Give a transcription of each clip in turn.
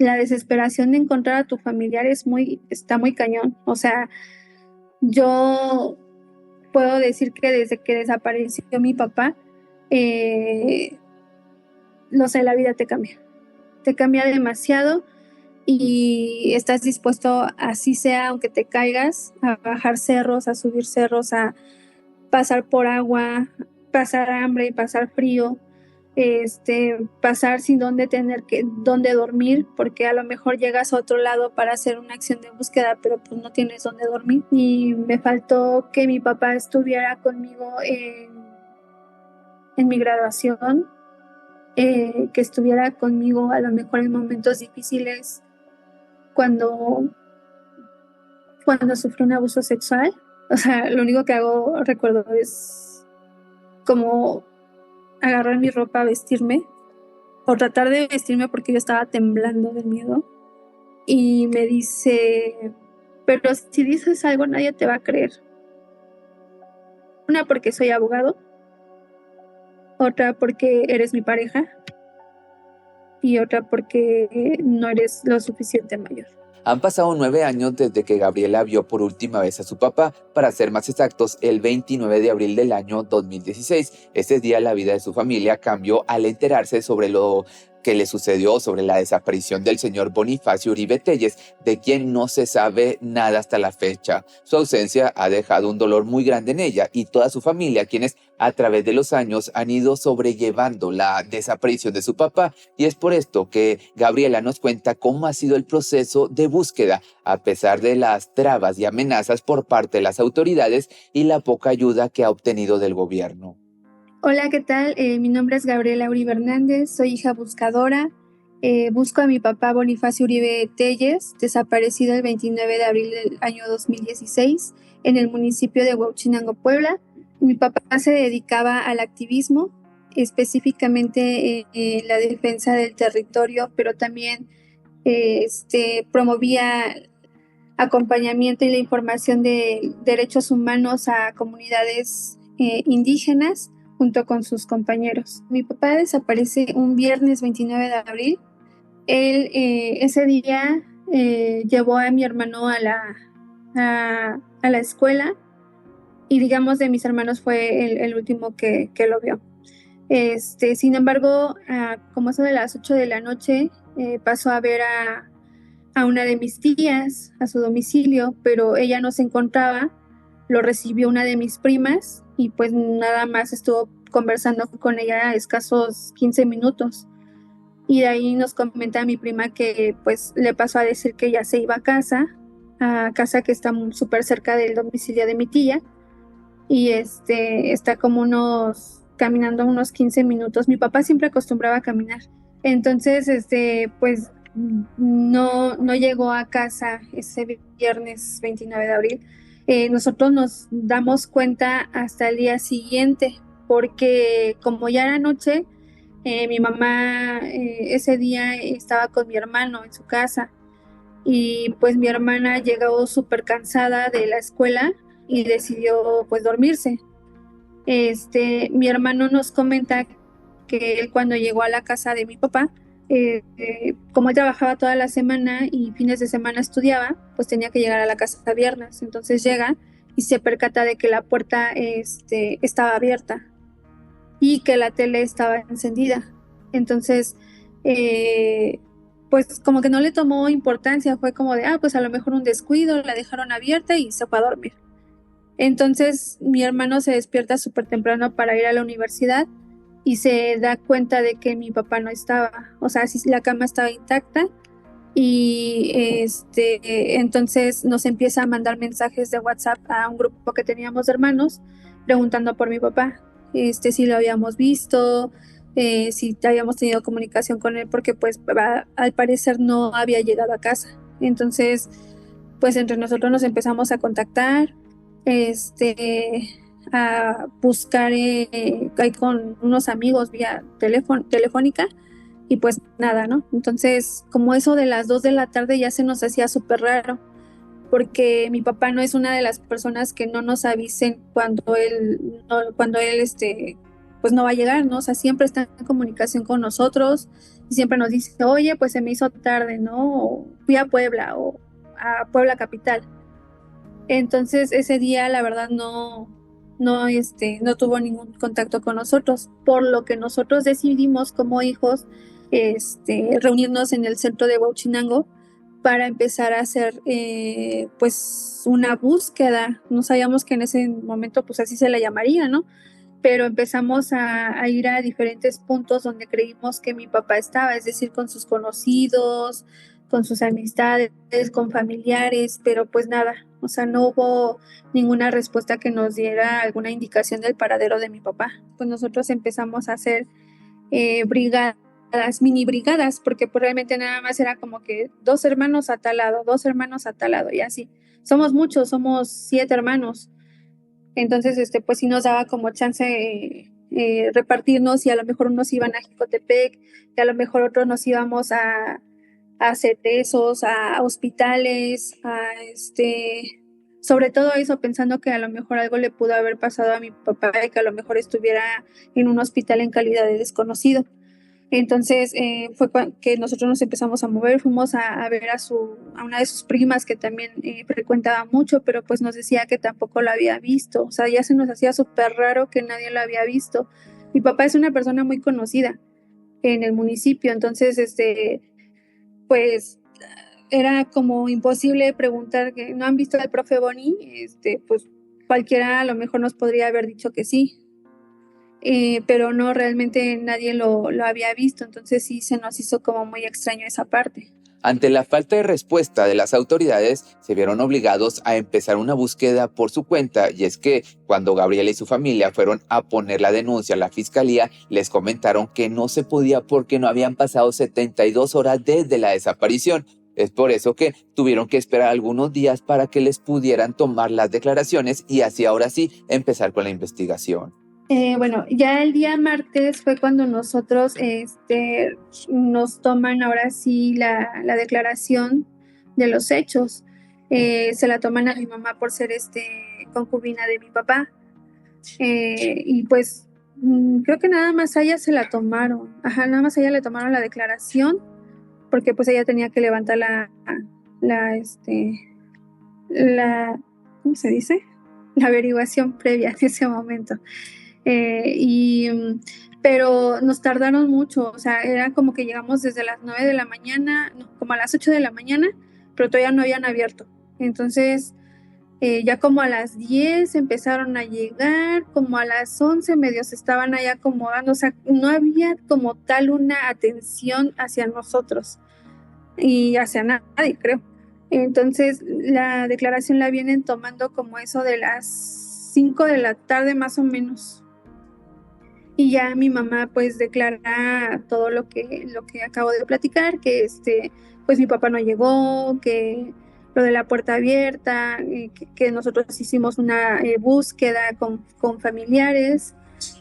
la desesperación de encontrar a tu familiar está muy cañón. O sea, yo puedo decir que desde que desapareció mi papá, no sé, la vida te cambia demasiado y estás dispuesto, así sea, aunque te caigas, a bajar cerros, a subir cerros, a pasar por agua, pasar hambre, pasar frío, pasar sin dónde dormir, porque a lo mejor llegas a otro lado para hacer una acción de búsqueda, pero pues no tienes dónde dormir. Y me faltó que mi papá estuviera conmigo en mi graduación, que estuviera conmigo a lo mejor en momentos difíciles cuando, cuando sufrí un abuso sexual. O sea, lo único que recuerdo es como agarrar mi ropa, vestirme, o tratar de vestirme porque yo estaba temblando de miedo. Y me dice, pero si dices algo nadie te va a creer. Una, porque soy abogado, otra porque eres mi pareja y otra porque no eres lo suficiente mayor. Han pasado 9 años desde que Gabriela vio por última vez a su papá, para ser más exactos, el 29 de abril del año 2016. Ese día la vida de su familia cambió al enterarse sobre lo que le sucedió, sobre la desaparición del señor Bonifacio Uribe Telles, de quien no se sabe nada hasta la fecha. Su ausencia ha dejado un dolor muy grande en ella y toda su familia, quienes a través de los años han ido sobrellevando la desaparición de su papá, y es por esto que Gabriela nos cuenta cómo ha sido el proceso de búsqueda, a pesar de las trabas y amenazas por parte de las autoridades y la poca ayuda que ha obtenido del gobierno. Hola, ¿qué tal? Mi nombre es Gabriela Uribe Hernández, soy hija buscadora. Busco a mi papá Bonifacio Uribe Telles, desaparecido el 29 de abril del año 2016 en el municipio de Huauchinango, Puebla. Mi papá se dedicaba al activismo, específicamente la defensa del territorio, pero también promovía acompañamiento y la información de derechos humanos a comunidades indígenas junto con sus compañeros. Mi papá desaparece un viernes 29 de abril. Él ese día llevó a mi hermano a la escuela y digamos de mis hermanos fue el último que lo vio. Sin embargo, como eso de las 8 de la noche, pasó a ver a una de mis tías a su domicilio, pero ella no se encontraba. Lo recibió una de mis primas y pues nada más estuvo conversando con ella escasos 15 minutos. Y de ahí nos comenta mi prima que pues le pasó a decir que ya se iba a casa que está súper cerca del domicilio de mi tía, y está como caminando unos 15 minutos. Mi papá siempre acostumbraba a caminar. Entonces, pues no llegó a casa ese viernes 29 de abril. Nosotros nos damos cuenta hasta el día siguiente, porque como ya era noche, mi mamá ese día estaba con mi hermano en su casa y pues mi hermana llegó súper cansada de la escuela y decidió pues dormirse. Mi hermano nos comenta que él cuando llegó a la casa de mi papá, como él trabajaba toda la semana y fines de semana estudiaba, pues tenía que llegar a la casa viernes. Entonces llega y se percata de que la puerta estaba abierta y que la tele estaba encendida. Entonces, pues como que no le tomó importancia, fue como de, pues a lo mejor un descuido, la dejaron abierta y se fue a dormir. Entonces mi hermano se despierta súper temprano para ir a la universidad y se da cuenta de que mi papá no estaba, o sea, sí, la cama estaba intacta, y entonces nos empieza a mandar mensajes de WhatsApp a un grupo que teníamos de hermanos preguntando por mi papá, si lo habíamos visto, si habíamos tenido comunicación con él, porque pues al parecer no había llegado a casa. Entonces pues entre nosotros nos empezamos a contactar, a buscar ahí con unos amigos vía telefónica, y pues nada, ¿no? Entonces, como eso de las 2 de la tarde ya se nos hacía súper raro, porque mi papá no es una de las personas que no nos avisen cuando él pues no va a llegar, ¿no? O sea, siempre está en comunicación con nosotros y siempre nos dice, oye, pues se me hizo tarde, ¿no? O fui a Puebla o a Puebla capital. Entonces ese día la verdad no tuvo ningún contacto con nosotros, por lo que nosotros decidimos como hijos reunirnos en el centro de Huachinango para empezar a hacer pues una búsqueda. No sabíamos que en ese momento pues así se la llamaría, ¿no? Pero empezamos a ir a diferentes puntos donde creímos que mi papá estaba, es decir, con sus conocidos, con sus amistades, con familiares, pero pues nada, o sea, no hubo ninguna respuesta que nos diera alguna indicación del paradero de mi papá. Pues nosotros empezamos a hacer brigadas, mini brigadas, porque pues realmente nada más era como que 2 hermanos a tal lado, 2 hermanos a tal lado, y así. Somos muchos, somos 7 hermanos. Entonces, pues sí nos daba como chance repartirnos y a lo mejor unos iban a Jicotepec y a lo mejor otros nos íbamos a CETESOS, a hospitales, sobre todo eso, pensando que a lo mejor algo le pudo haber pasado a mi papá y que a lo mejor estuviera en un hospital en calidad de desconocido. Entonces fue que nosotros nos empezamos a mover, fuimos a ver a una de sus primas que también frecuentaba mucho, pero pues nos decía que tampoco lo había visto, o sea, ya se nos hacía súper raro que nadie lo había visto. Mi papá es una persona muy conocida en el municipio, entonces pues era como imposible preguntar que no han visto al profe Boni, pues cualquiera a lo mejor nos podría haber dicho que sí. Pero no, realmente nadie lo había visto, entonces sí se nos hizo como muy extraño esa parte. Ante la falta de respuesta de las autoridades, se vieron obligados a empezar una búsqueda por su cuenta, y es que cuando Gabriela y su familia fueron a poner la denuncia a la fiscalía, les comentaron que no se podía porque no habían pasado 72 horas desde la desaparición. Es por eso que tuvieron que esperar algunos días para que les pudieran tomar las declaraciones y así ahora sí empezar con la investigación. Bueno, ya el día martes fue cuando nosotros nos toman ahora sí la declaración de los hechos. Se la toman a mi mamá por ser concubina de mi papá. Y pues creo que nada más a ella se la tomaron. Ajá, nada más a ella le tomaron la declaración porque pues ella tenía que levantar la, ¿cómo se dice? La averiguación previa en ese momento. Pero nos tardaron mucho, o sea, era como que llegamos desde las 9 de la mañana, no, como a las 8 de la mañana, pero todavía no habían abierto. Entonces, ya como a las 10 empezaron a llegar, como a las 11 medio se estaban ahí acomodando, o sea, no había como tal una atención hacia nosotros y hacia nadie, creo. Entonces, la declaración la vienen tomando como eso de las 5 de la tarde más o menos. Y ya mi mamá pues declara todo lo que acabo de platicar, que pues mi papá no llegó, que lo de la puerta abierta, que nosotros hicimos una búsqueda con familiares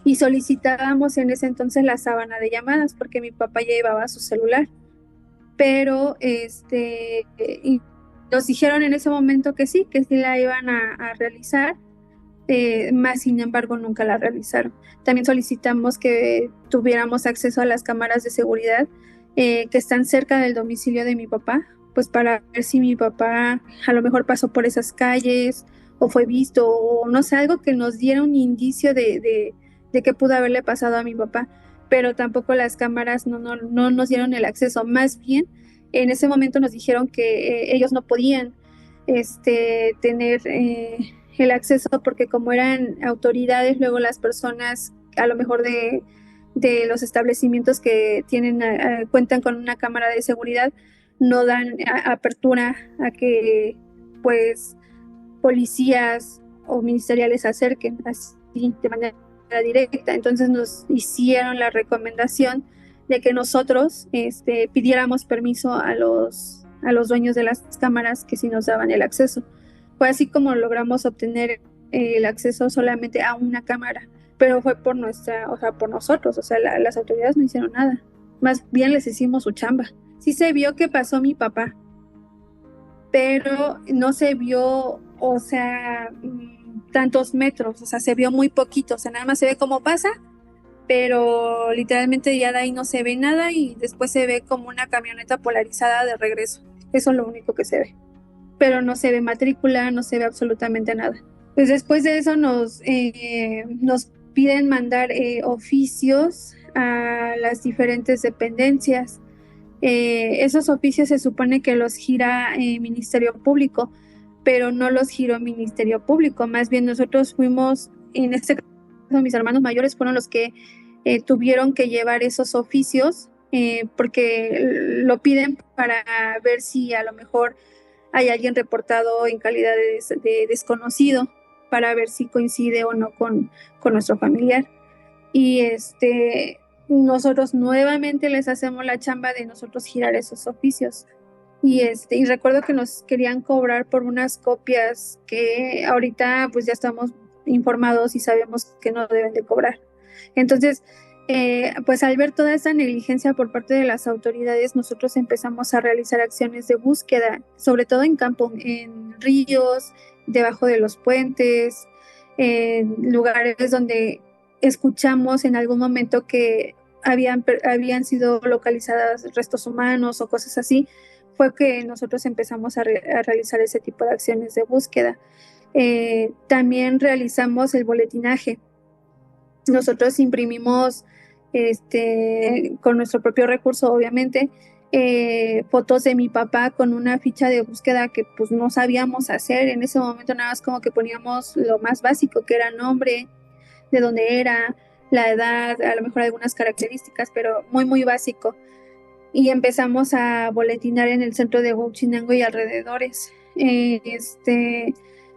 y solicitábamos en ese entonces la sábana de llamadas porque mi papá ya llevaba su celular. Pero y nos dijeron en ese momento que sí la iban a realizar. Más sin embargo nunca la realizaron. También solicitamos que tuviéramos acceso a las cámaras de seguridad que están cerca del domicilio de mi papá, pues para ver si mi papá a lo mejor pasó por esas calles o fue visto o no sé, algo que nos diera un indicio de qué pudo haberle pasado a mi papá, pero tampoco las cámaras no nos dieron el acceso. Más bien en ese momento nos dijeron que ellos no podían tener el acceso porque como eran autoridades, luego las personas a lo mejor de los establecimientos que tienen cuentan con una cámara de seguridad no dan apertura a que pues policías o ministeriales se acerquen así de manera directa. Entonces nos hicieron la recomendación de que nosotros pidiéramos permiso a los dueños de las cámaras que sí nos daban el acceso. Fue así como logramos obtener el acceso solamente a una cámara, pero fue por nosotros, o sea, las autoridades no hicieron nada, más bien les hicimos su chamba. Sí se vio que pasó mi papá, pero no se vio, o sea, tantos metros, o sea, se vio muy poquito, o sea, nada más se ve cómo pasa pero literalmente ya de ahí no se ve nada y después se ve como una camioneta polarizada de regreso. Eso es lo único que se ve. Pero no se ve matrícula, no se ve absolutamente nada. Pues después de eso nos piden mandar oficios a las diferentes dependencias. Esos oficios se supone que los gira Ministerio Público, pero no los giró Ministerio Público. Más bien nosotros fuimos, en este caso mis hermanos mayores fueron los que tuvieron que llevar esos oficios porque lo piden para ver si a lo mejor hay alguien reportado en calidad de desconocido, para ver si coincide o no con nuestro familiar. Y nosotros nuevamente les hacemos la chamba de nosotros girar esos oficios. Y recuerdo que nos querían cobrar por unas copias que ahorita pues ya estamos informados y sabemos que no deben de cobrar. Entonces, pues al ver toda esa negligencia por parte de las autoridades, nosotros empezamos a realizar acciones de búsqueda, sobre todo en campo, en ríos, debajo de los puentes, en lugares donde escuchamos en algún momento que habían sido localizadas restos humanos o cosas así. Fue que nosotros empezamos a realizar ese tipo de acciones de búsqueda. También realizamos el boletinaje. Nosotros imprimimos con nuestro propio recurso, obviamente, fotos de mi papá con una ficha de búsqueda que pues no sabíamos hacer. En ese momento nada más como que poníamos lo más básico, que era nombre, de dónde era, la edad, a lo mejor algunas características, pero muy, muy básico. Y empezamos a boletinar en el centro de Huachinango y alrededores.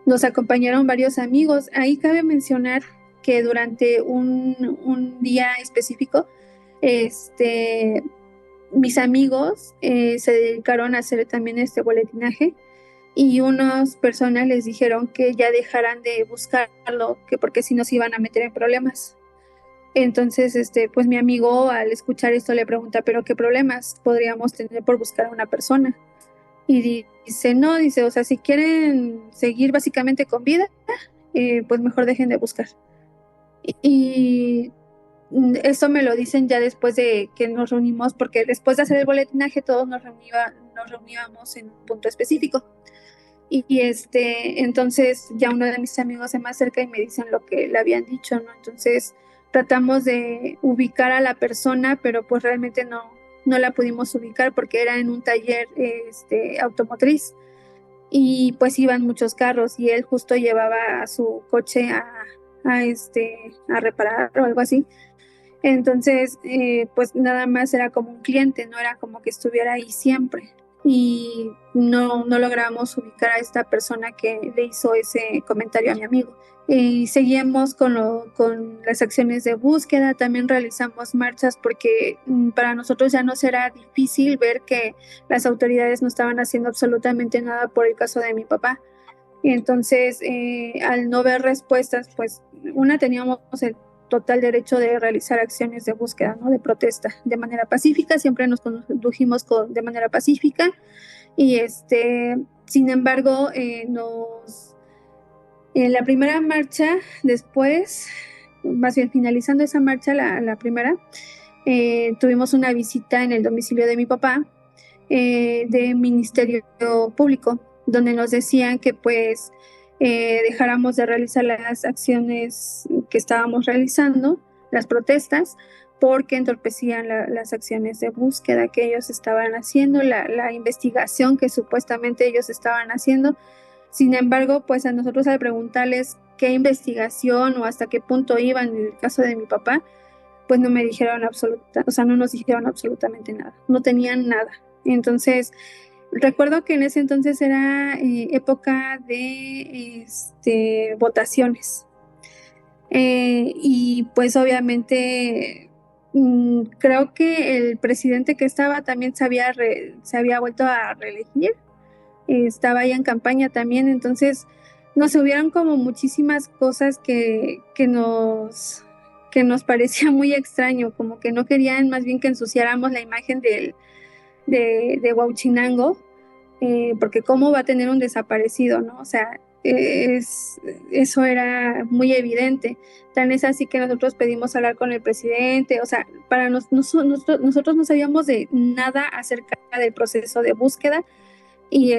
Nos acompañaron varios amigos. Ahí cabe mencionar que durante un día específico, mis amigos se dedicaron a hacer también este boletinaje y unas personas les dijeron que ya dejaran de buscarlo, que porque si no se iban a meter en problemas. Entonces, pues mi amigo al escuchar esto le pregunta, ¿pero qué problemas podríamos tener por buscar a una persona? Y dice, no, dice, o sea, si quieren seguir básicamente con vida, pues mejor dejen de buscar. Y eso me lo dicen ya después de que nos reunimos, porque después de hacer el boletinaje todos nos reuníamos en un punto específico. Y entonces ya uno de mis amigos se me acerca y me dicen lo que le habían dicho, ¿no? Entonces tratamos de ubicar a la persona, pero pues realmente no la pudimos ubicar porque era en un taller automotriz y pues iban muchos carros y él justo llevaba a su coche a reparar o algo así. Entonces, pues nada más era como un cliente, no era como que estuviera ahí siempre. Y no logramos ubicar a esta persona que le hizo ese comentario a mi amigo. Y seguimos con las acciones de búsqueda, también realizamos marchas porque para nosotros ya nos era difícil ver que las autoridades no estaban haciendo absolutamente nada por el caso de mi papá. Y entonces, al no ver respuestas, pues teníamos el total derecho de realizar acciones de búsqueda, ¿no? De protesta de manera pacífica, siempre nos condujimos de manera pacífica y sin embargo en la primera marcha, después, más bien finalizando esa marcha, la primera, tuvimos una visita en el domicilio de mi papá de Ministerio Público, donde nos decían que pues dejáramos de realizar las acciones que estábamos realizando, las protestas, porque entorpecían las acciones de búsqueda que ellos estaban haciendo, la investigación que supuestamente ellos estaban haciendo. Sin embargo, pues a nosotros al preguntarles qué investigación o hasta qué punto iban en el caso de mi papá, pues no nos dijeron absolutamente nada, no tenían nada. Entonces, recuerdo que en ese entonces era época de votaciones. Y pues obviamente creo que el presidente que estaba también se había vuelto a reelegir, estaba ya en campaña también, entonces nos hubieron como muchísimas cosas que nos parecía muy extraño, como que no querían más bien que ensuciáramos la imagen de Huachinango, porque cómo va a tener un desaparecido, ¿no? O sea, eso era muy evidente. Tan es así que nosotros pedimos hablar con el presidente, o sea, nosotros no sabíamos de nada acerca del proceso de búsqueda y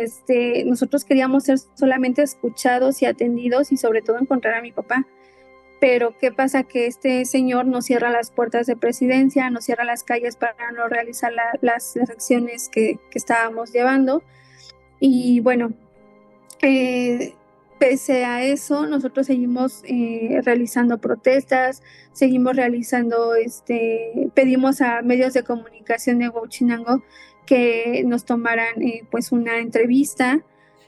nosotros queríamos ser solamente escuchados y atendidos y sobre todo encontrar a mi papá. Pero ¿qué pasa? Que este señor nos cierra las puertas de presidencia, nos cierra las calles para no realizar las acciones que estábamos llevando. Y bueno, pese a eso, nosotros seguimos realizando protestas, seguimos realizando, pedimos a medios de comunicación de Huachinango que nos tomaran pues una entrevista.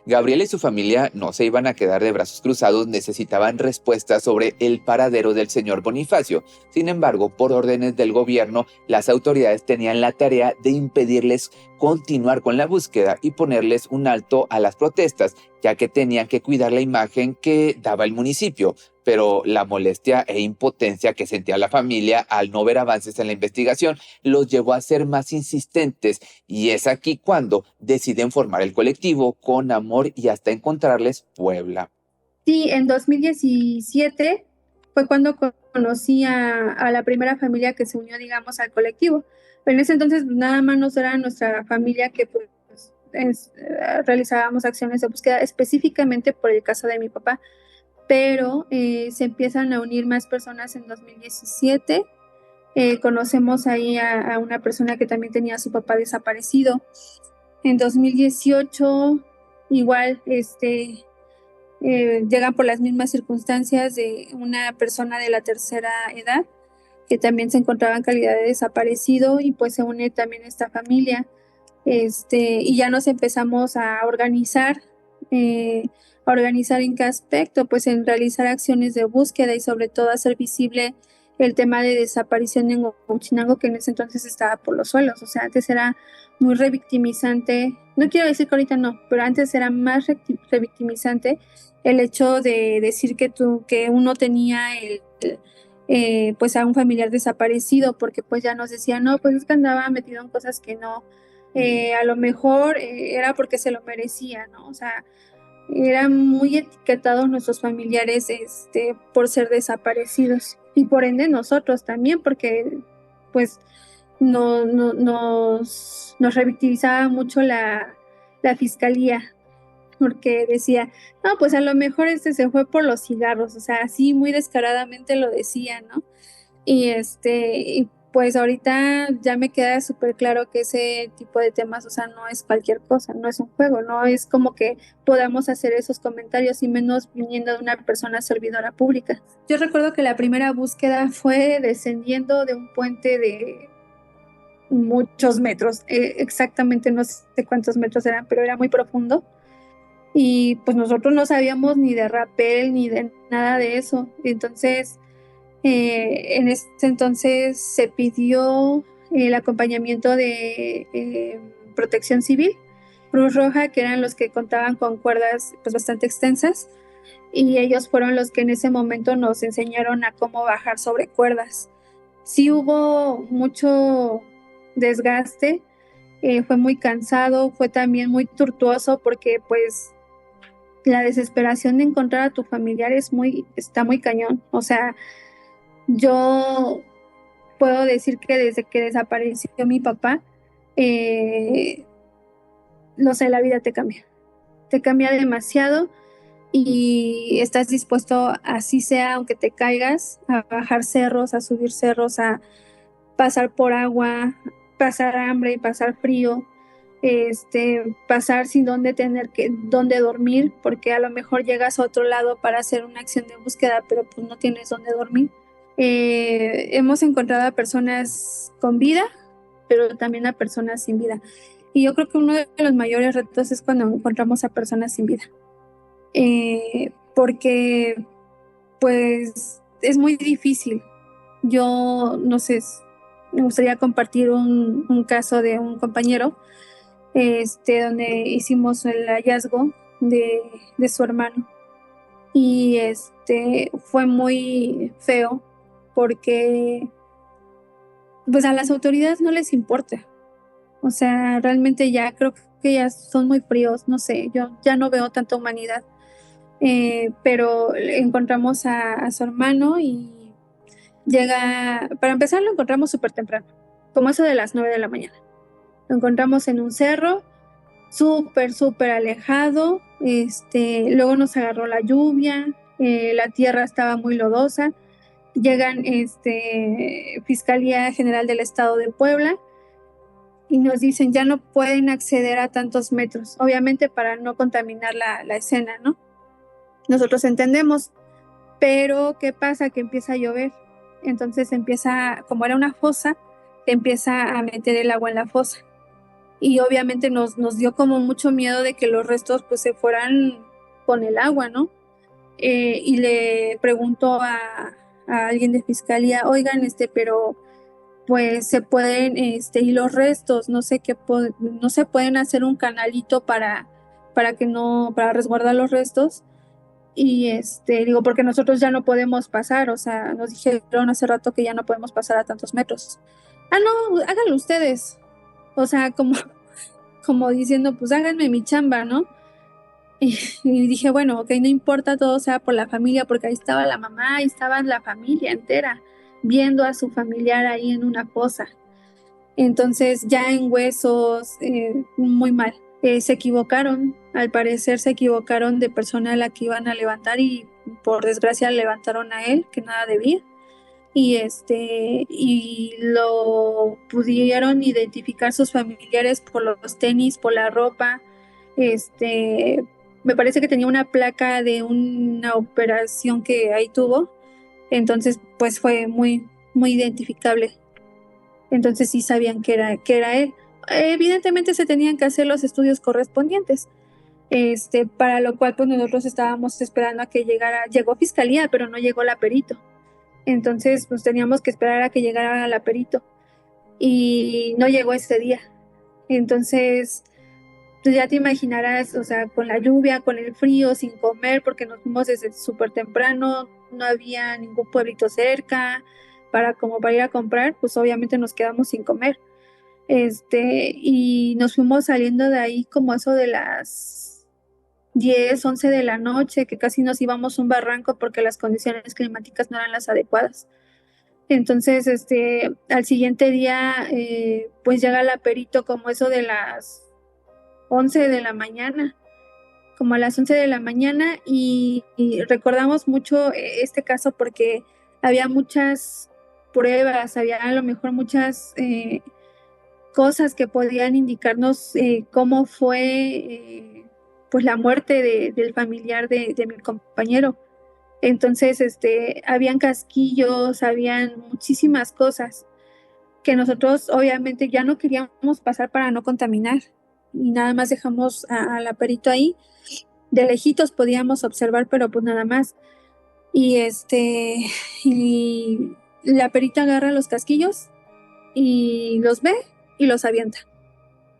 Gabriela y su familia no se iban a quedar de brazos cruzados, necesitaban respuestas sobre el paradero del señor Bonifacio. Sin embargo, por órdenes del gobierno, las autoridades tenían la tarea de impedirles continuar con la búsqueda y ponerles un alto a las protestas, ya que tenían que cuidar la imagen que daba el municipio. Pero la molestia e impotencia que sentía la familia al no ver avances en la investigación los llevó a ser más insistentes, y es aquí cuando deciden formar el colectivo Con Amor y hasta encontrarles Puebla. Sí, en 2017 fue cuando conocí a la primera familia que se unió, digamos, al colectivo. Pero en ese entonces nada más nos era nuestra familia que pues, realizábamos acciones de búsqueda específicamente por el caso de mi papá. Pero se empiezan a unir más personas en 2017. Conocemos ahí a una persona que también tenía a su papá desaparecido. En 2018 igual llegan por las mismas circunstancias de una persona de la tercera edad que también se encontraba en calidad de desaparecido y pues se une también esta familia. Y ya nos empezamos a organizar en qué aspecto, pues en realizar acciones de búsqueda y sobre todo hacer visible el tema de desaparición en Huachinango, que en ese entonces estaba por los suelos. O sea, antes era muy revictimizante, no quiero decir que ahorita no, pero antes era más revictimizante el hecho de decir que uno tenía pues a un familiar desaparecido, porque pues ya nos decían, no, pues es que andaba metido en cosas que no, a lo mejor era porque se lo merecía, ¿no? O sea, eran muy etiquetados nuestros familiares por ser desaparecidos y por ende nosotros también, porque pues nos revictimizaba mucho la fiscalía, porque decía, no, pues a lo mejor se fue por los cigarros, o sea, así muy descaradamente lo decía, ¿no? Y pues ahorita ya me queda súper claro que ese tipo de temas, o sea, no es cualquier cosa, no es un juego, no es como que podamos hacer esos comentarios y menos viniendo de una persona servidora pública. Yo recuerdo que la primera búsqueda fue descendiendo de un puente de muchos metros, exactamente no sé cuántos metros eran, pero era muy profundo. Y pues nosotros no sabíamos ni de rappel ni de nada de eso. Entonces, en ese entonces se pidió el acompañamiento de Protección Civil, Cruz Roja, que eran los que contaban con cuerdas pues bastante extensas, y ellos fueron los que en ese momento nos enseñaron a cómo bajar sobre cuerdas. Sí hubo mucho desgaste, fue muy cansado, fue también muy tortuoso porque pues la desesperación de encontrar a tu familiar está muy cañón. O sea, yo puedo decir que desde que desapareció mi papá, no sé, la vida te cambia demasiado y estás dispuesto, así sea, aunque te caigas, a bajar cerros, a subir cerros, a pasar por agua, pasar hambre, pasar frío, pasar sin dónde dormir, porque a lo mejor llegas a otro lado para hacer una acción de búsqueda, pero pues no tienes dónde dormir. Hemos encontrado a personas con vida, pero también a personas sin vida. Y yo creo que uno de los mayores retos es cuando encontramos a personas sin vida. Porque pues es muy difícil. Yo no sé, me gustaría compartir un caso de un compañero donde hicimos el hallazgo de su hermano. Y fue muy feo porque pues a las autoridades no les importa. O sea, realmente ya creo que ya son muy fríos, no sé, yo ya no veo tanta humanidad. pero encontramos a su hermano y llega, para empezar lo encontramos súper temprano, como eso de las 9 de la mañana. Lo encontramos en un cerro, súper alejado, luego nos agarró la lluvia, la tierra estaba muy lodosa. Llegan Fiscalía General del Estado de Puebla y nos dicen ya no pueden acceder a tantos metros, obviamente para no contaminar la escena, ¿no? Nosotros entendemos, pero ¿qué pasa? Que empieza a llover, entonces empieza, como era una fosa, empieza a meter el agua en la fosa y obviamente nos dio como mucho miedo de que los restos pues se fueran con el agua, ¿no? Y le preguntó a alguien de fiscalía, oigan, pero pues se pueden, y los restos, no sé qué, no se pueden hacer un canalito para que no, para resguardar los restos. Y digo, porque nosotros ya no podemos pasar, o sea, nos dijeron hace rato que ya no podemos pasar a tantos metros. Ah, no, háganlo ustedes. O sea, como diciendo, pues háganme mi chamba, ¿no? Y dije, bueno, ok, no importa, todo sea por la familia, porque ahí estaba la mamá, ahí estaba la familia entera, viendo a su familiar ahí en una fosa. Entonces, ya en huesos, muy mal. Se equivocaron, al parecer se equivocaron de persona a la que iban a levantar y por desgracia levantaron a él, que nada debía. Y lo pudieron identificar sus familiares por los tenis, por la ropa. Me parece que tenía una placa de una operación que ahí tuvo, entonces pues fue muy identificable. Entonces sí sabían que era él. Evidentemente se tenían que hacer los estudios correspondientes, para lo cual pues nosotros estábamos esperando a que llegó fiscalía, pero no llegó la perito. Entonces pues teníamos que esperar a que llegara la perito y no llegó ese día. Entonces pues ya te imaginarás, o sea, con la lluvia, con el frío, sin comer, porque nos fuimos desde súper temprano, no había ningún pueblito cerca para ir a comprar, pues obviamente nos quedamos sin comer. Y nos fuimos saliendo de ahí como eso de las 10, 11 de la noche, que casi nos íbamos a un barranco porque las condiciones climáticas no eran las adecuadas. Entonces, al siguiente día, pues llega la perito como eso de las 11 de la mañana, como a las 11 de la mañana, y recordamos mucho este caso porque había muchas pruebas, había a lo mejor muchas cosas que podían indicarnos cómo fue pues la muerte del familiar de mi compañero. Entonces, habían casquillos, habían muchísimas cosas que nosotros obviamente ya no queríamos pasar para no contaminar y nada más dejamos a la perito ahí. De lejitos podíamos observar, pero pues nada más. Y y la perita agarra los casquillos y los ve y los avienta.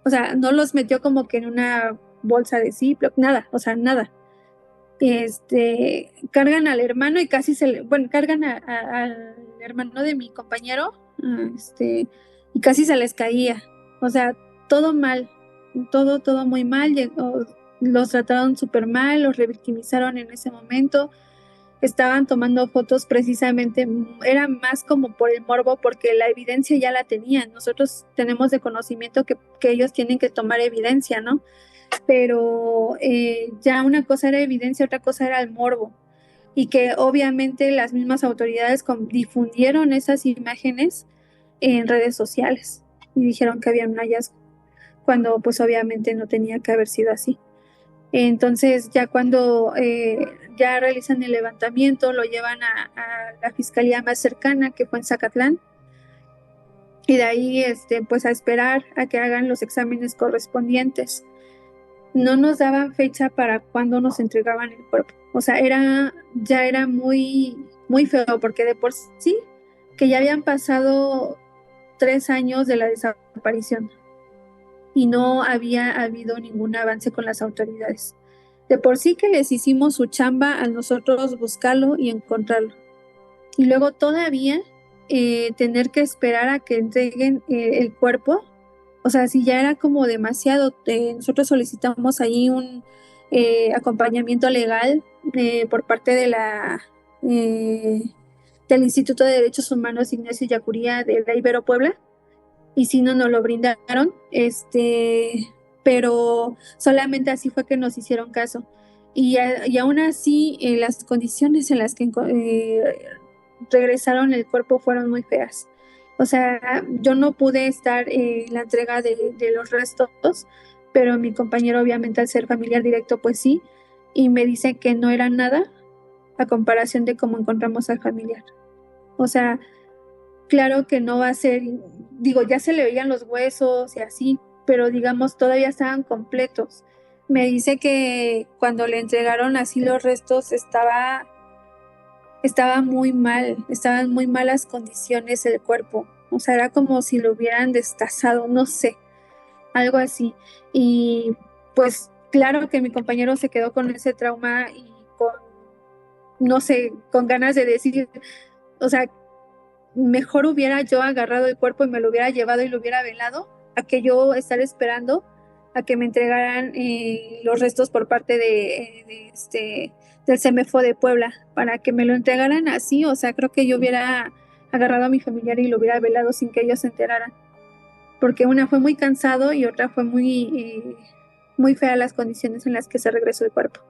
O sea, no los metió como que en una bolsa de Ziploc, nada, o sea, nada. Cargan al hermano y casi cargan al hermano de mi compañero, y casi se les caía. O sea, todo mal, todo muy mal. Los trataron súper mal, los revictimizaron en ese momento. Estaban tomando fotos precisamente, era más como por el morbo, porque la evidencia ya la tenían. Nosotros tenemos de conocimiento que ellos tienen que tomar evidencia, ¿no? Pero ya una cosa era evidencia, otra cosa era el morbo, y que obviamente las mismas autoridades difundieron esas imágenes en redes sociales y dijeron que había un hallazgo, cuando pues obviamente no tenía que haber sido así. Entonces ya cuando ya realizan el levantamiento, lo llevan a la fiscalía más cercana, que fue en Zacatlán, y de ahí pues a esperar a que hagan los exámenes correspondientes. No nos daban fecha para cuándo nos entregaban el cuerpo. O sea, ya era muy feo, porque de por sí que ya habían pasado 3 años de la desaparición y no había habido ningún avance con las autoridades. De por sí que les hicimos su chamba a nosotros buscarlo y encontrarlo. Y luego todavía tener que esperar a que entreguen el cuerpo. O sea, si ya era como demasiado. Nosotros solicitamos ahí acompañamiento legal por parte del Instituto de Derechos Humanos Ignacio Yacuría de la Ibero Puebla, y si no nos lo brindaron, pero solamente así fue que nos hicieron caso. Y aún así, las condiciones en las que regresaron el cuerpo fueron muy feas. O sea, yo no pude estar en la entrega de los restos, pero mi compañero, obviamente, al ser familiar directo, pues sí, y me dice que no era nada a comparación de cómo encontramos al familiar. O sea, claro que no va a ser, digo, ya se le veían los huesos y así, pero digamos, todavía estaban completos. Me dice que cuando le entregaron así los restos estaba muy mal, estaba en muy malas condiciones el cuerpo. O sea, era como si lo hubieran destazado, no sé, algo así. Y pues claro que mi compañero se quedó con ese trauma y con, no sé, con ganas de decir, o sea, mejor hubiera yo agarrado el cuerpo y me lo hubiera llevado y lo hubiera velado, a que yo estar esperando a que me entregaran los restos por parte del CEMEFO de Puebla, para que me lo entregaran así. O sea, creo que yo hubiera agarrado a mi familiar y lo hubiera velado sin que ellos se enteraran, porque una fue muy cansado y otra fue muy fea las condiciones en las que se regresó el cuerpo.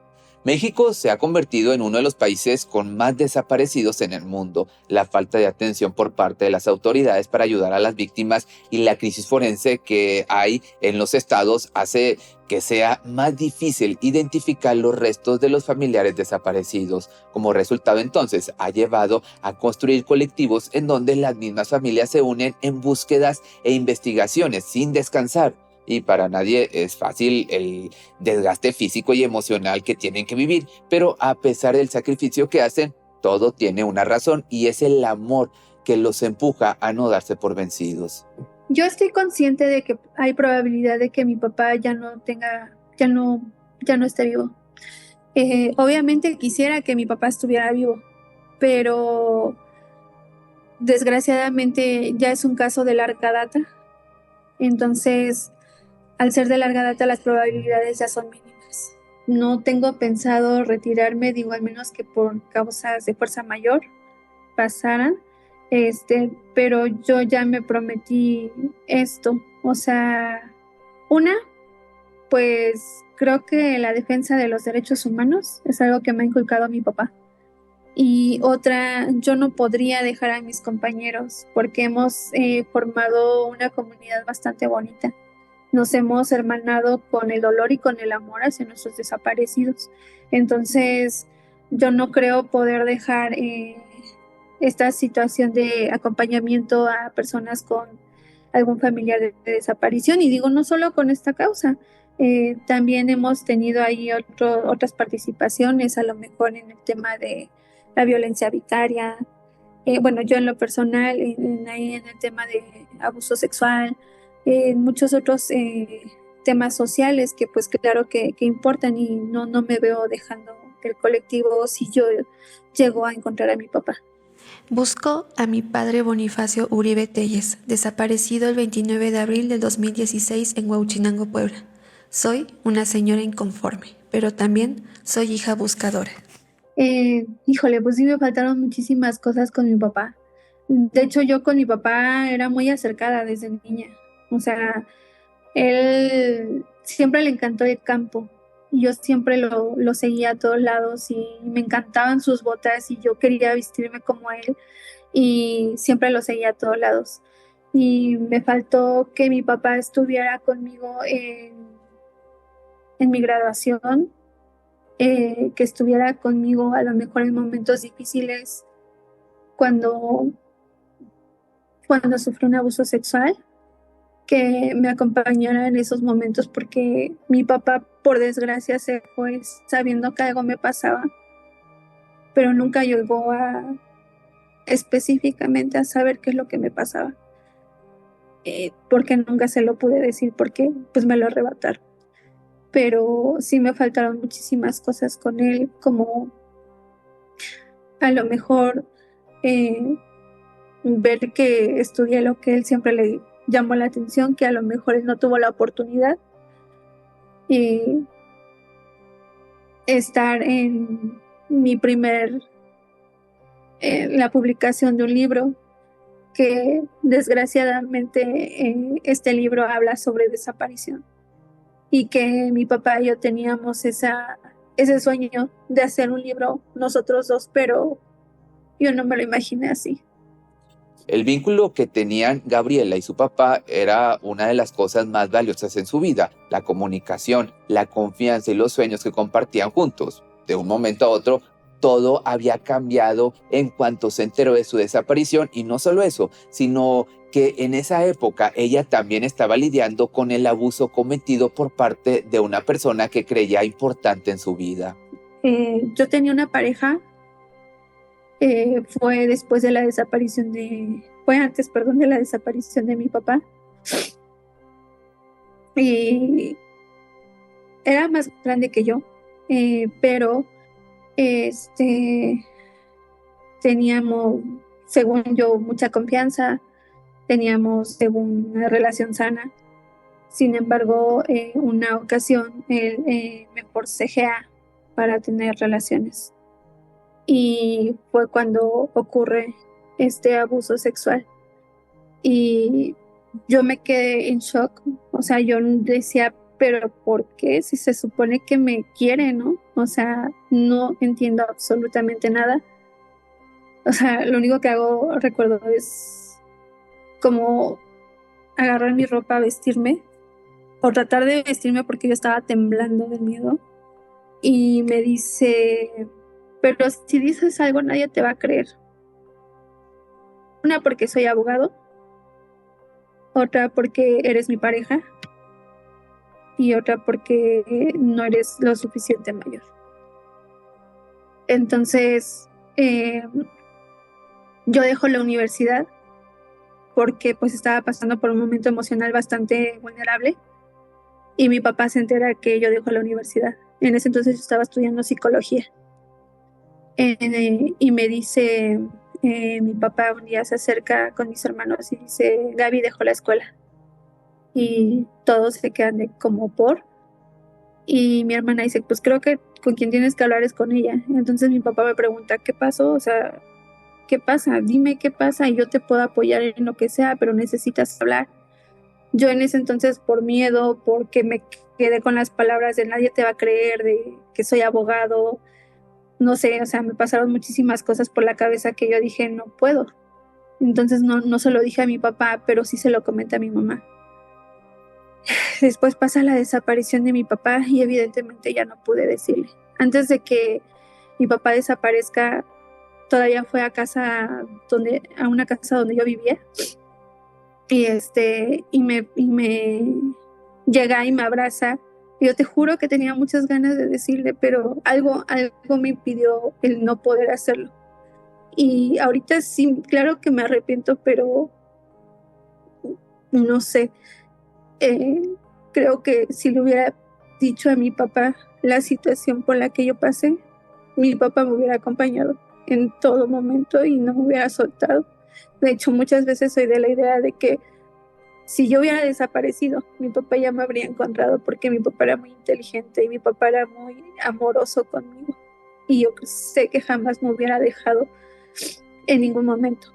México se ha convertido en uno de los países con más desaparecidos en el mundo. La falta de atención por parte de las autoridades para ayudar a las víctimas y la crisis forense que hay en los estados hace que sea más difícil identificar los restos de los familiares desaparecidos. Como resultado, entonces, ha llevado a construir colectivos en donde las mismas familias se unen en búsquedas e investigaciones sin descansar. Y para nadie es fácil el desgaste físico y emocional que tienen que vivir, pero a pesar del sacrificio que hacen, todo tiene una razón, y es el amor que los empuja a no darse por vencidos. Yo estoy consciente de que hay probabilidad de que mi papá ya no esté vivo. Obviamente quisiera que mi papá estuviera vivo, pero desgraciadamente ya es un caso de larga data. Entonces, al ser de larga data, las probabilidades ya son mínimas. No tengo pensado retirarme, digo, al menos que por causas de fuerza mayor pasaran, pero yo ya me prometí esto. O sea, una, pues creo que la defensa de los derechos humanos es algo que me ha inculcado mi papá. Y otra, yo no podría dejar a mis compañeros porque hemos formado una comunidad bastante bonita. Nos hemos hermanado con el dolor y con el amor hacia nuestros desaparecidos. Entonces, yo no creo poder dejar esta situación de acompañamiento a personas con algún familiar de desaparición. Y digo, no solo con esta causa, también hemos tenido ahí otras participaciones, a lo mejor en el tema de la violencia vicaria. Bueno, yo en lo personal, ahí en el tema de abuso sexual, muchos otros temas sociales que pues claro que importan, y no me veo dejando el colectivo si yo llego a encontrar a mi papá. Busco a mi padre Bonifacio Uribe Telles, desaparecido el 29 de abril del 2016 en Huauchinango, Puebla. Soy una señora inconforme, pero también soy hija buscadora. Híjole, pues sí me faltaron muchísimas cosas con mi papá. De hecho, yo con mi papá era muy acercada desde niña. O sea, él siempre le encantó el campo y yo siempre lo seguía a todos lados y me encantaban sus botas y yo quería vestirme como él y siempre lo seguía a todos lados. Y me faltó que mi papá estuviera conmigo en mi graduación, que estuviera conmigo a lo mejor en momentos difíciles cuando sufrí un abuso sexual, que me acompañara en esos momentos, porque mi papá, por desgracia, se fue sabiendo que algo me pasaba, pero nunca llegó específicamente a saber qué es lo que me pasaba, porque nunca se lo pude decir, porque pues me lo arrebataron. Pero sí me faltaron muchísimas cosas con él, como a lo mejor ver que estudié lo que él siempre le llamó la atención, que a lo mejor él no tuvo la oportunidad. estar en la publicación de un libro, que desgraciadamente este libro habla sobre desaparición, y que mi papá y yo teníamos ese sueño de hacer un libro nosotros dos, pero yo no me lo imaginé así. El vínculo que tenían Gabriela y su papá era una de las cosas más valiosas en su vida: la comunicación, la confianza y los sueños que compartían juntos. De un momento a otro, todo había cambiado en cuanto se enteró de su desaparición, y no solo eso, sino que en esa época ella también estaba lidiando con el abuso cometido por parte de una persona que creía importante en su vida. Yo tenía una pareja. Fue antes, perdón, de la desaparición de mi papá. Y era más grande que yo, pero teníamos, según yo, mucha confianza, teníamos, según, una relación sana. Sin embargo, una ocasión él me forcejea para tener relaciones. Y fue cuando ocurre este abuso sexual. Y yo me quedé en shock. O sea, yo decía, pero ¿por qué? Si se supone que me quiere, ¿no? O sea, no entiendo absolutamente nada. O sea, lo único que recuerdo, es como agarrar mi ropa, vestirme, o tratar de vestirme porque yo estaba temblando de miedo. Y me dice, pero si dices algo nadie te va a creer. Una, porque soy abogado. Otra, porque eres mi pareja. Y otra, porque no eres lo suficiente mayor. Entonces, yo dejo la universidad porque pues estaba pasando por un momento emocional bastante vulnerable, y mi papá se entera que yo dejo la universidad. En ese entonces yo estaba estudiando psicología. Y me dice, mi papá un día se acerca con mis hermanos y dice, Gaby dejó la escuela. Y todos se quedan de como por. Y mi hermana dice, pues creo que con quien tienes que hablar es con ella. Entonces mi papá me pregunta, ¿qué pasó? O sea, ¿qué pasa? Dime qué pasa y yo te puedo apoyar en lo que sea, pero necesitas hablar. Yo en ese entonces, por miedo, porque me quedé con las palabras de nadie te va a creer, de que soy abogado, no sé, o sea, me pasaron muchísimas cosas por la cabeza que yo dije, no puedo. Entonces no se lo dije a mi papá, pero sí se lo comenté a mi mamá. Después pasa la desaparición de mi papá y evidentemente ya no pude decirle. Antes de que mi papá desaparezca, todavía fue a una casa donde yo vivía, y me llega y me abraza. Yo te juro que tenía muchas ganas de decirle, pero algo me impidió el no poder hacerlo. Y ahorita sí, claro que me arrepiento, pero no sé. Creo que si le hubiera dicho a mi papá la situación por la que yo pasé, mi papá me hubiera acompañado en todo momento y no me hubiera soltado. De hecho, muchas veces soy de la idea de que si yo hubiera desaparecido, mi papá ya me habría encontrado, porque mi papá era muy inteligente y mi papá era muy amoroso conmigo. Y yo sé que jamás me hubiera dejado en ningún momento.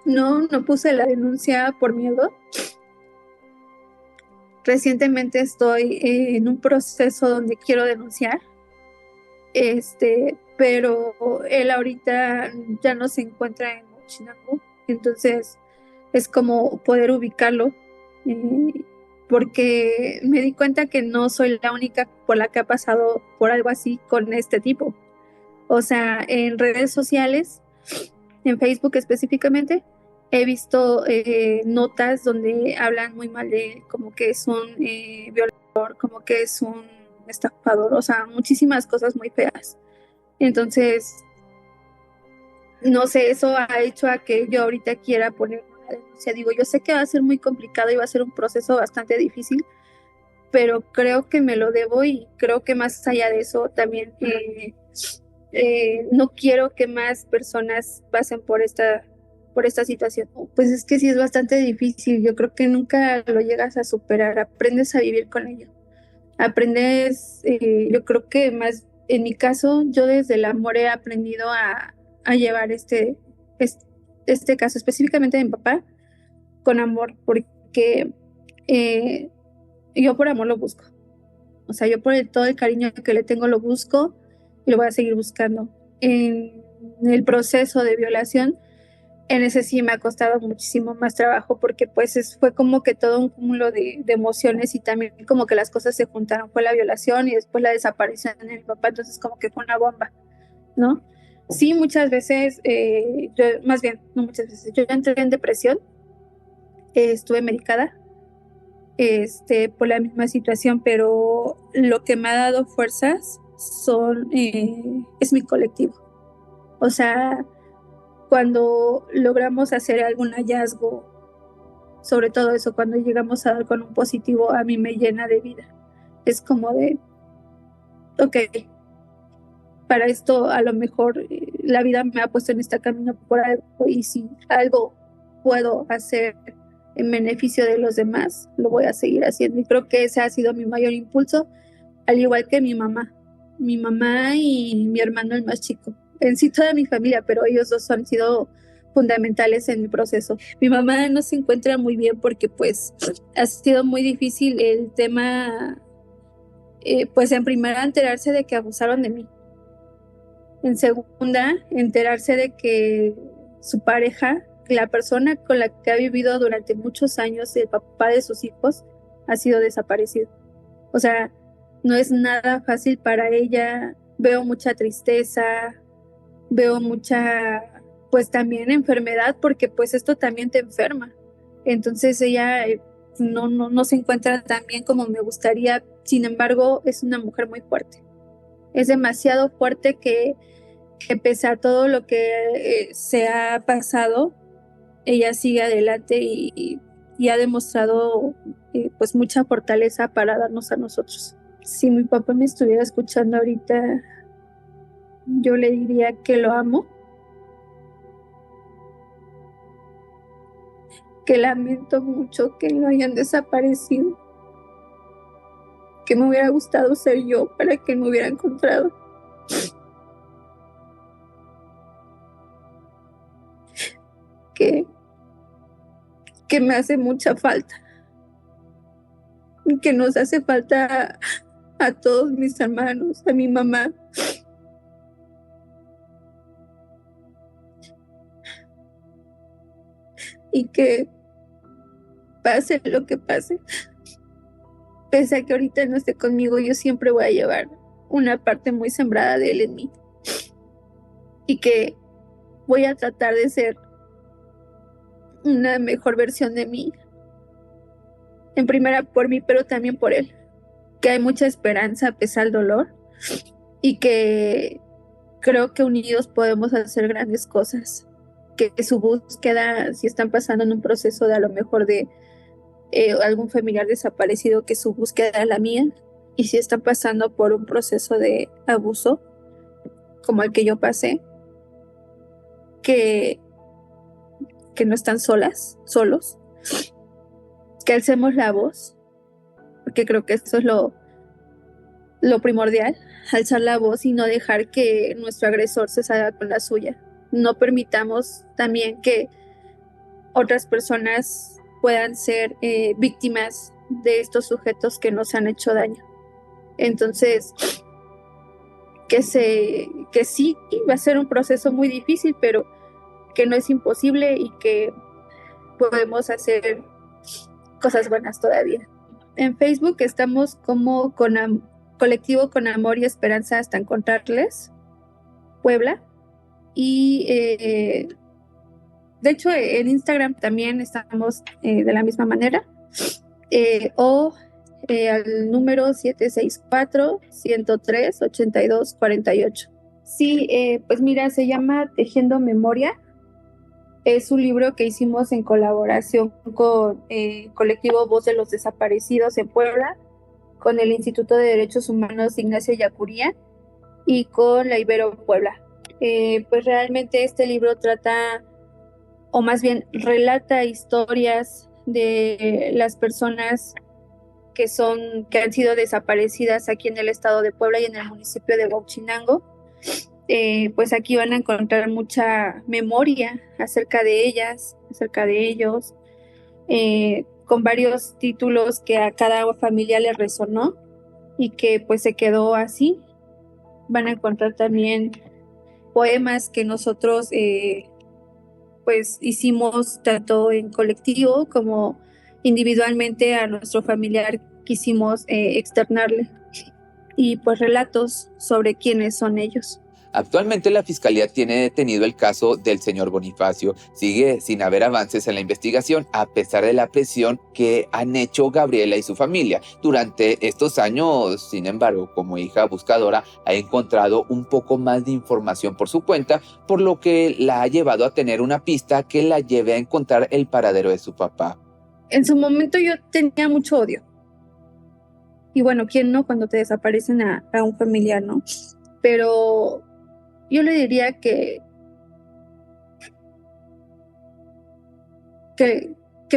No puse la denuncia por miedo. Recientemente estoy en un proceso donde quiero denunciar, pero él ahorita ya no se encuentra en Huachinango, entonces es como poder ubicarlo, porque me di cuenta que no soy la única por la que ha pasado por algo así con este tipo. O sea, en redes sociales, en Facebook específicamente, he visto notas donde hablan muy mal de él, como que es un violador, como que es un estafador, o sea, muchísimas cosas muy feas. Entonces, no sé, eso ha hecho a que yo ahorita quiera poner una denuncia. Digo, yo sé que va a ser muy complicado y va a ser un proceso bastante difícil, pero creo que me lo debo, y creo que más allá de eso también no quiero que más personas pasen por esta situación. Pues es que sí es bastante difícil. Yo creo que nunca lo llegas a superar, aprendes a vivir con ello. Aprendes, yo creo que más En mi caso, yo desde el amor he aprendido a llevar este caso específicamente de mi papá con amor, porque yo por amor lo busco. O sea, yo por todo el cariño que le tengo lo busco y lo voy a seguir buscando. En el proceso de violación, en ese sí me ha costado muchísimo más trabajo porque pues fue como que todo un cúmulo de emociones y también como que las cosas se juntaron. Fue la violación y después la desaparición de mi papá, entonces como que fue una bomba, ¿no? Sí, muchas veces, más bien, no muchas veces, yo entré en depresión, estuve medicada por la misma situación, pero lo que me ha dado fuerzas es mi colectivo. O sea, cuando logramos hacer algún hallazgo, sobre todo eso, cuando llegamos a dar con un positivo, a mí me llena de vida. Es como de, ok, para esto a lo mejor la vida me ha puesto en este camino por algo, y si algo puedo hacer en beneficio de los demás, lo voy a seguir haciendo. Y creo que ese ha sido mi mayor impulso, al igual que mi mamá y mi hermano el más chico. En sí toda mi familia, pero ellos dos han sido fundamentales en mi proceso. Mi mamá no se encuentra muy bien porque pues ha sido muy difícil el tema, pues en primera enterarse de que abusaron de mí. En segunda, enterarse de que su pareja, la persona con la que ha vivido durante muchos años, el papá de sus hijos, ha sido desaparecido. O sea, no es nada fácil para ella. Veo mucha tristeza, veo mucha, pues también enfermedad, porque pues esto también te enferma. Entonces ella no se encuentra tan bien como me gustaría. Sin embargo, es una mujer muy fuerte. Es demasiado fuerte que pese a todo lo que se ha pasado, ella sigue adelante y ha demostrado pues mucha fortaleza para darnos a nosotros. Si mi papá me estuviera escuchando ahorita, yo le diría que lo amo, que lamento mucho que lo hayan desaparecido, que me hubiera gustado ser yo para que me hubiera encontrado. Que me hace mucha falta, que nos hace falta a todos mis hermanos, a mi mamá. Y que pase lo que pase, pese a que ahorita no esté conmigo, yo siempre voy a llevar una parte muy sembrada de él en mí. Y que voy a tratar de ser una mejor versión de mí, en primera por mí, pero también por él. Que hay mucha esperanza a pesar del dolor y que creo que unidos podemos hacer grandes cosas. Que su búsqueda, si están pasando en un proceso de a lo mejor de algún familiar desaparecido, que su búsqueda es la mía, y si están pasando por un proceso de abuso como el que yo pasé, que no están solos, que alcemos la voz, porque creo que eso es lo primordial, alzar la voz y no dejar que nuestro agresor se salga con la suya. No permitamos también que otras personas puedan ser víctimas de estos sujetos que nos han hecho daño. Entonces, que sí, va a ser un proceso muy difícil, pero que no es imposible y que podemos hacer cosas buenas todavía. En Facebook estamos como Colectivo con Amor y Esperanza hasta encontrarles, Puebla. Y de hecho en Instagram también estamos de la misma manera. Al número 764-103-8248. Sí, pues mira, se llama Tejiendo Memoria. Es un libro que hicimos en colaboración con Colectivo Voz de los Desaparecidos en Puebla, con el Instituto de Derechos Humanos Ignacio Yacuría y con la Ibero Puebla. Pues realmente este libro trata, o más bien relata historias de las personas que han sido desaparecidas aquí en el estado de Puebla y en el municipio de Huauchinango. Pues aquí van a encontrar mucha memoria acerca de ellas, acerca de ellos, con varios títulos que a cada familia le resonó y que pues se quedó así. Van a encontrar también poemas que nosotros pues hicimos tanto en colectivo como individualmente a nuestro familiar quisimos externarle, y pues relatos sobre quiénes son ellos. Actualmente la Fiscalía tiene detenido el caso del señor Bonifacio. Sigue sin haber avances en la investigación a pesar de la presión que han hecho Gabriela y su familia. Durante estos años, sin embargo, como hija buscadora, ha encontrado un poco más de información por su cuenta, por lo que la ha llevado a tener una pista que la lleve a encontrar el paradero de su papá. En su momento yo tenía mucho odio. Y bueno, ¿quién no cuando te desaparecen a un familiar, no? Pero yo le diría que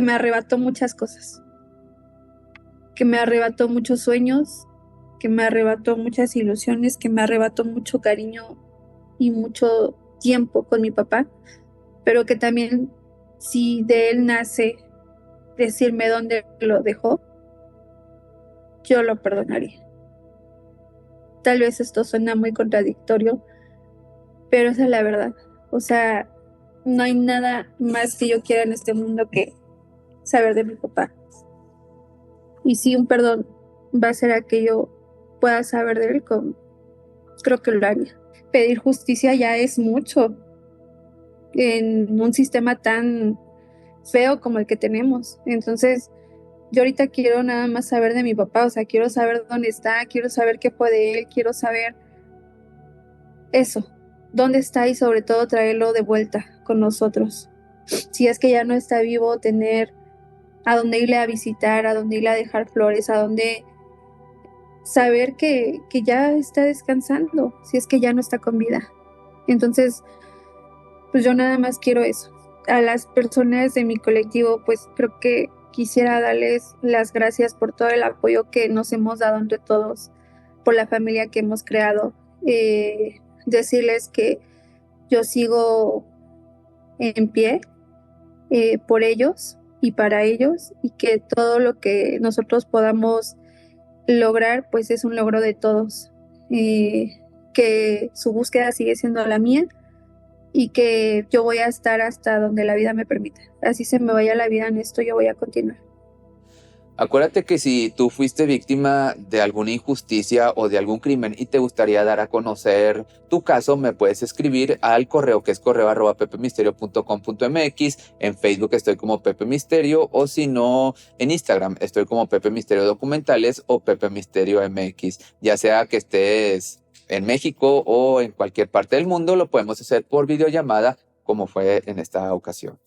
me arrebató muchas cosas, que me arrebató muchos sueños, que me arrebató muchas ilusiones, que me arrebató mucho cariño y mucho tiempo con mi papá, pero que también si de él nace decirme dónde lo dejó, yo lo perdonaría. Tal vez esto suena muy contradictorio, pero esa es la verdad. O sea, no hay nada más que yo quiera en este mundo que saber de mi papá. Y si un perdón va a ser a que yo pueda saber de él, creo que lo haría. Pedir justicia ya es mucho en un sistema tan feo como el que tenemos. Entonces, yo ahorita quiero nada más saber de mi papá, o sea, quiero saber dónde está, quiero saber qué fue de él, quiero saber eso, dónde está, y sobre todo traerlo de vuelta con nosotros. Si es que ya no está vivo, tener a dónde irle a visitar, a dónde irle a dejar flores, a dónde saber que ya está descansando, si es que ya no está con vida. Entonces, pues yo nada más quiero eso. A las personas de mi colectivo, pues creo que quisiera darles las gracias por todo el apoyo que nos hemos dado entre todos, por la familia que hemos creado. Decirles que yo sigo en pie por ellos y para ellos, y que todo lo que nosotros podamos lograr, pues es un logro de todos. Que su búsqueda sigue siendo la mía y que yo voy a estar hasta donde la vida me permita. Así se me vaya la vida en esto, yo voy a continuar. Acuérdate que si tú fuiste víctima de alguna injusticia o de algún crimen y te gustaría dar a conocer tu caso, me puedes escribir al correo que es correo@pepemisterio.com.mx. En Facebook estoy como Pepe Misterio, o si no, en Instagram estoy como Pepe Misterio Documentales o Pepe Misterio MX. Ya sea que estés en México o en cualquier parte del mundo, lo podemos hacer por videollamada como fue en esta ocasión.